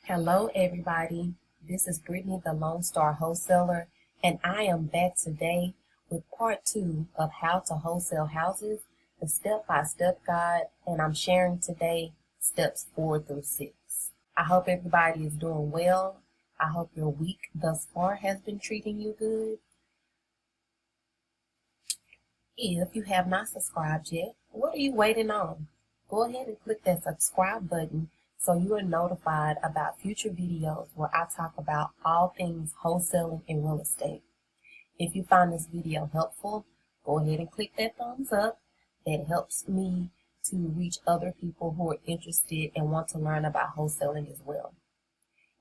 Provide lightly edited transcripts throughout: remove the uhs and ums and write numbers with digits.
Hello, everybody. This is Brittany, the Lone Star Wholesaler, and I am back today with part 2 of how to wholesale houses, the step-by-step guide, and I'm sharing today steps 4 through 6. I hope everybody is doing well. I hope your week thus far has been treating you good. If you have not subscribed yet, what are you waiting on? Go ahead and click that subscribe button so you are notified about future videos where I talk about all things wholesaling and real estate. If you find this video helpful, go ahead and click that thumbs up. That helps me to reach other people who are interested and want to learn about wholesaling as well.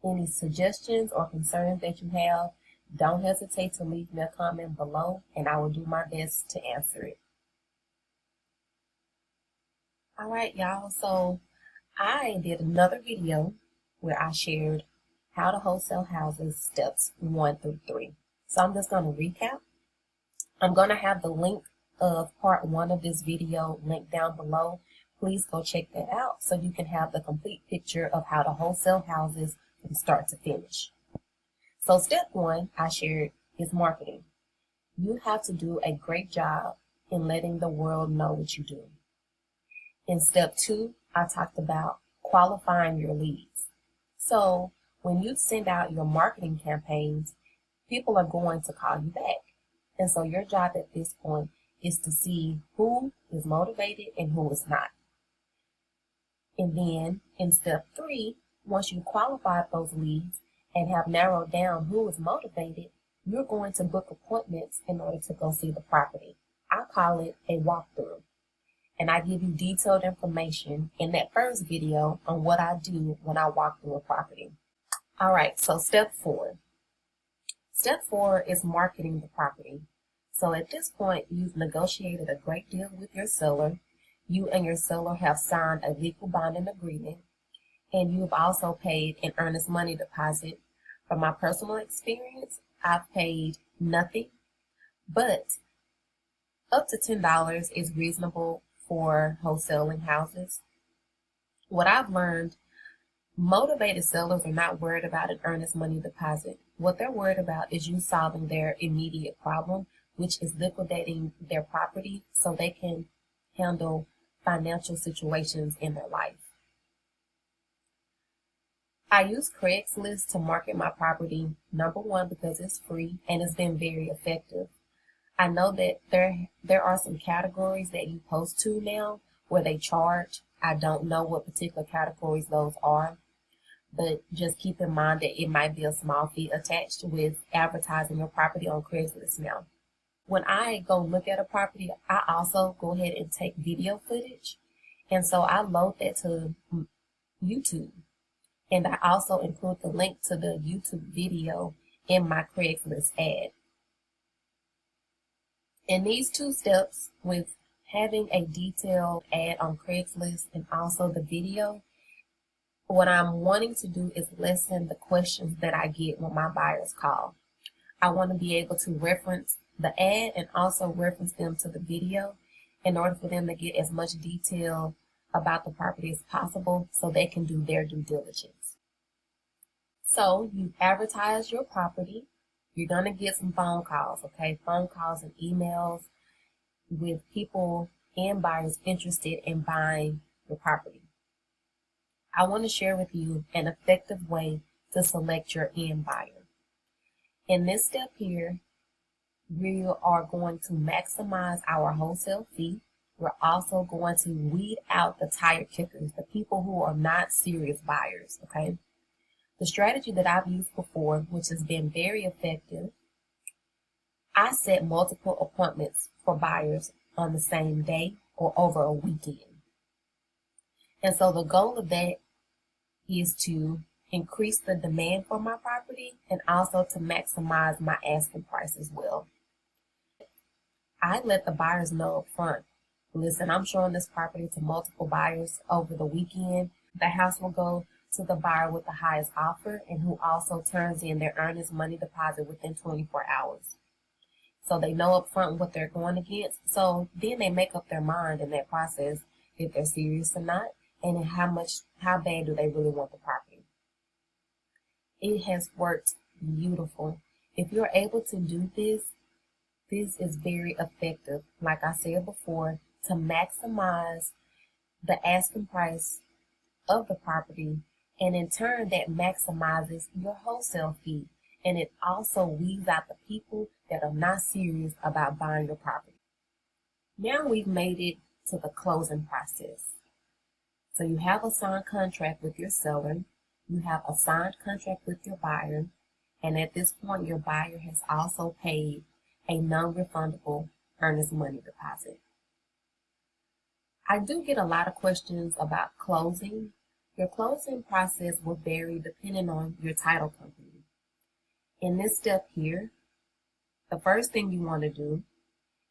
Any suggestions or concerns that you have, don't hesitate to leave me a comment below and I will do my best to answer it. All right, y'all, so I did another video where I shared how to wholesale houses steps 1 through 3. So I'm just going to recap. I'm going to have the link of part 1 of this video linked down below. Please go check that out so you can have the complete picture of how to wholesale houses from start to finish. So step 1 I shared is marketing. You have to do a great job in letting the world know what you do. In step 2, I talked about qualifying your leads. So when you send out your marketing campaigns, people are going to call you back. And so your job at this point is to see who is motivated and who is not. And then in step 3, once you qualify those leads and have narrowed down who is motivated, you're going to book appointments in order to go see the property. I call it a walkthrough. And I give you detailed information in that first video on what I do when I walk through a property. All right, so step 4. Step 4 is marketing the property. So at this point, you've negotiated a great deal with your seller. You and your seller have signed a legal bonding agreement, and you've also paid an earnest money deposit. From my personal experience, I've paid nothing, but up to $10 is reasonable for wholesaling houses. What I've learned, motivated sellers are not worried about an earnest money deposit. What they're worried about is you solving their immediate problem, which is liquidating their property so they can handle financial situations in their life. I use Craigslist to market my property, number 1, because it's free and it's been very effective. I know that there are some categories that you post to now where they charge. I don't know what particular categories those are, but just keep in mind that it might be a small fee attached with advertising your property on Craigslist now. When I go look at a property, I also go ahead and take video footage, and so I load that to YouTube, and I also include the link to the YouTube video in my Craigslist ad. In these 2 steps, with having a detailed ad on Craigslist and also the video, what I'm wanting to do is lessen the questions that I get when my buyers call. I want to be able to reference the ad and also reference them to the video in order for them to get as much detail about the property as possible so they can do their due diligence. So you advertise your property. You're going to get some phone calls, okay? Phone calls and emails with people and buyers interested in buying your property. I want to share with you an effective way to select your end buyer. In this step here, we are going to maximize our wholesale fee. We're also going to weed out the tire kickers, the people who are not serious buyers, okay? The strategy that I've used before, which has been very effective, I set multiple appointments for buyers on the same day or over a weekend. And so the goal of that is to increase the demand for my property and also to maximize my asking price as well. I let the buyers know up front, listen, I'm showing this property to multiple buyers over the weekend. The house will go to the buyer with the highest offer and who also turns in their earnest money deposit within 24 hours. So they know up front what they're going against. So then they make up their mind in that process if they're serious or not, and how bad do they really want the property. It has worked beautiful. If you're able to do this, this is very effective, like I said before, to maximize the asking price of the property, and in turn that maximizes your wholesale fee, and it also weeds out the people that are not serious about buying your property. Now we've made it to the closing process. So you have a signed contract with your seller, you have a signed contract with your buyer, and at this point your buyer has also paid a non-refundable earnest money deposit. I do get a lot of questions about closing. Your closing process will vary depending on your title company. In this step here, the first thing you want to do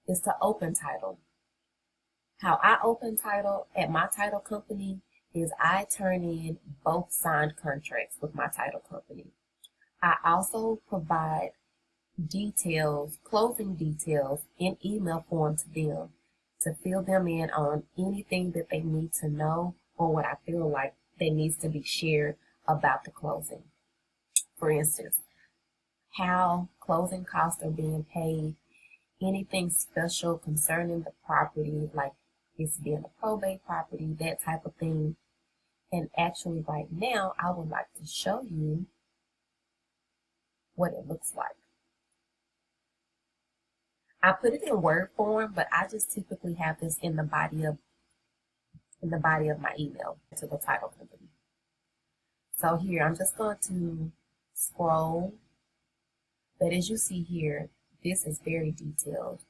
is to open title. How I open title at my title company is I turn in both signed contracts with my title company. I also provide details, closing details in email form to them to fill them in on anything that they need to know or what I feel like that needs to be shared about the closing. For instance, how closing costs are being paid, anything special concerning the property, like it's being a probate property, that type of thing. And actually right now, I would like to show you what it looks like. I put it in Word form, but I just typically have this in the body of my email to the title company. So here, I'm just going to scroll. But as you see here, this is very detailed.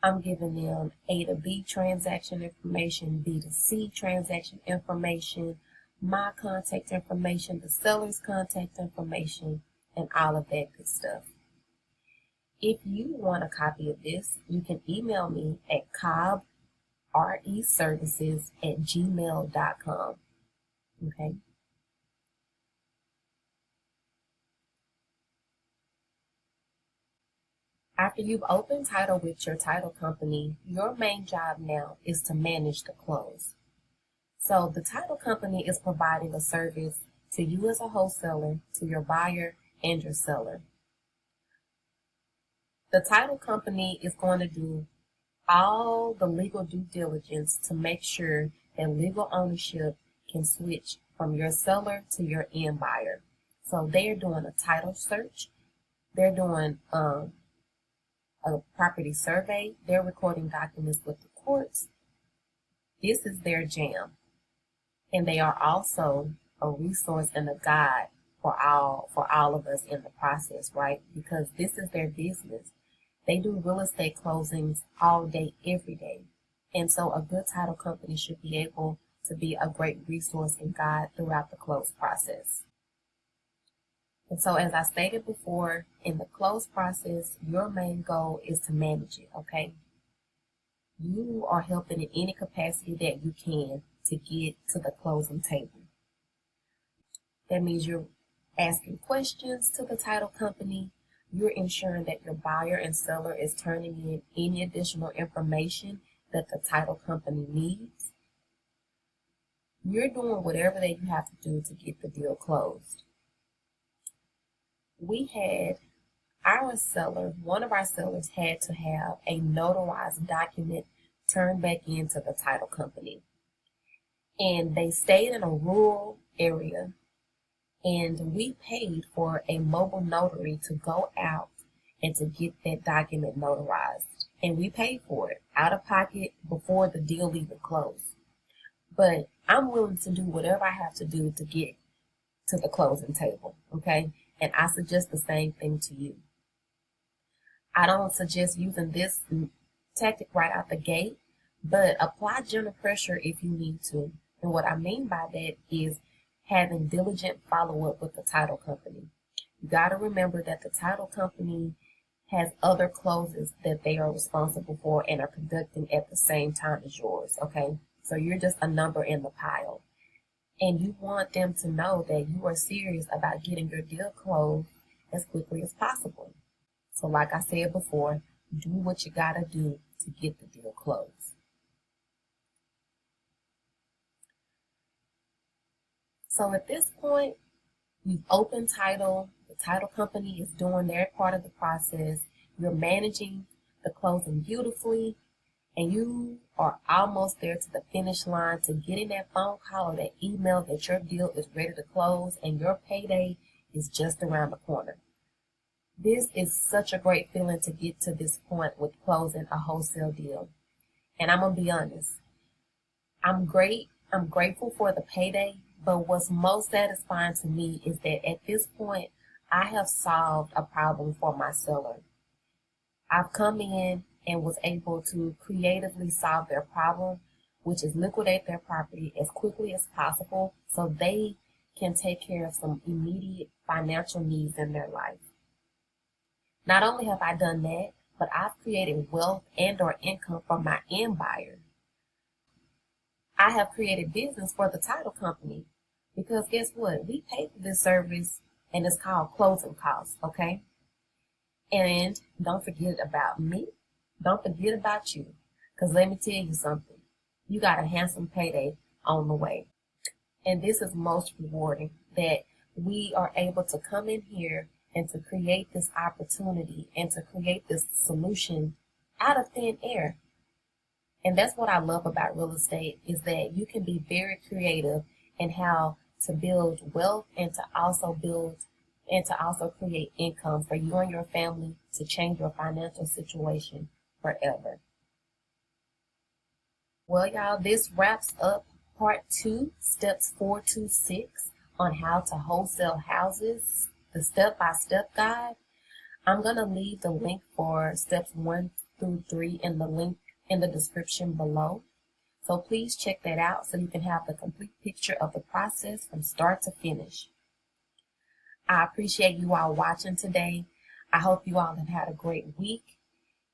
I'm giving them A to B transaction information, B to C transaction information, my contact information, the seller's contact information, and all of that good stuff. If you want a copy of this, you can email me at cobbreservices@gmail.com. Okay. After you've opened title with your title company, your main job now is to manage the close. So the title company is providing a service to you as a wholesaler, to your buyer, and your seller. The title company is going to do all the legal due diligence to make sure that legal ownership can switch from your seller to your end buyer. So they're doing a title search, they're doing a property survey, they're recording documents with the courts. This is their jam. And they are also a resource and a guide for all of us in the process, right? Because this is their business. They do real estate closings all day, every day. And so a good title company should be able to be a great resource and guide throughout the close process. And so as I stated before, in the close process, your main goal is to manage it, okay? You are helping in any capacity that you can to get to the closing table. That means you're asking questions to the title company. You're ensuring that your buyer and seller is turning in any additional information that the title company needs. You're doing whatever that you have to do to get the deal closed. We had one of our sellers had to have a notarized document turned back into the title company. And they stayed in a rural area, and we paid for a mobile notary to go out and to get that document notarized. And we paid for it out of pocket before the deal even closed. But I'm willing to do whatever I have to do to get to the closing table, okay? And I suggest the same thing to you. I don't suggest using this tactic right out the gate, but apply gentle pressure if you need to. And what I mean by that is having diligent follow-up with the title company. You got to remember that the title company has other closes that they are responsible for and are conducting at the same time as yours, okay? So you're just a number in the pile. And you want them to know that you are serious about getting your deal closed as quickly as possible. So like I said before, do what you got to do to get the deal closed. So at this point, You've opened title, the title company is doing their part of the process, you're managing the closing beautifully, and you are almost there to the finish line to getting that phone call or that email that your deal is ready to close and your payday is just around the corner. This is such a great feeling to get to this point with closing a wholesale deal. And I'm going to be honest, I'm grateful for the payday, but what's most satisfying to me is that at this point, I have solved a problem for my seller. I've come in and was able to creatively solve their problem, which is liquidate their property as quickly as possible so they can take care of some immediate financial needs in their life. Not only have I done that, but I've created wealth and or income for my end buyer. I have created business for the title company because guess what? We pay for this service and it's called closing costs, okay? And don't forget about me. Don't forget about you. Because let me tell you something. You got a handsome payday on the way. And this is most rewarding, that we are able to come in here and to create this opportunity and to create this solution out of thin air. And that's what I love about real estate, is that you can be very creative in how to build wealth and to also create income for you and your family to change your financial situation forever. Well, y'all, this wraps up part 2, steps 4 to 6 on how to wholesale houses, the step-by-step guide. I'm going to leave the link for steps 1 through 3 in the description below. So please check that out so you can have the complete picture of the process from start to finish. I appreciate you all watching today. I hope you all have had a great week.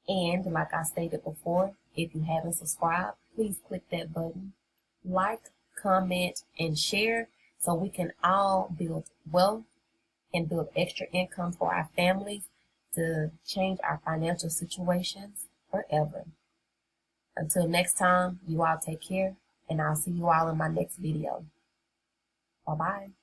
And like I stated before, if you haven't subscribed, please click that button. Like, comment, and share so we can all build wealth and build extra income for our families to change our financial situations forever. Until next time, you all take care, and I'll see you all in my next video. Bye-bye.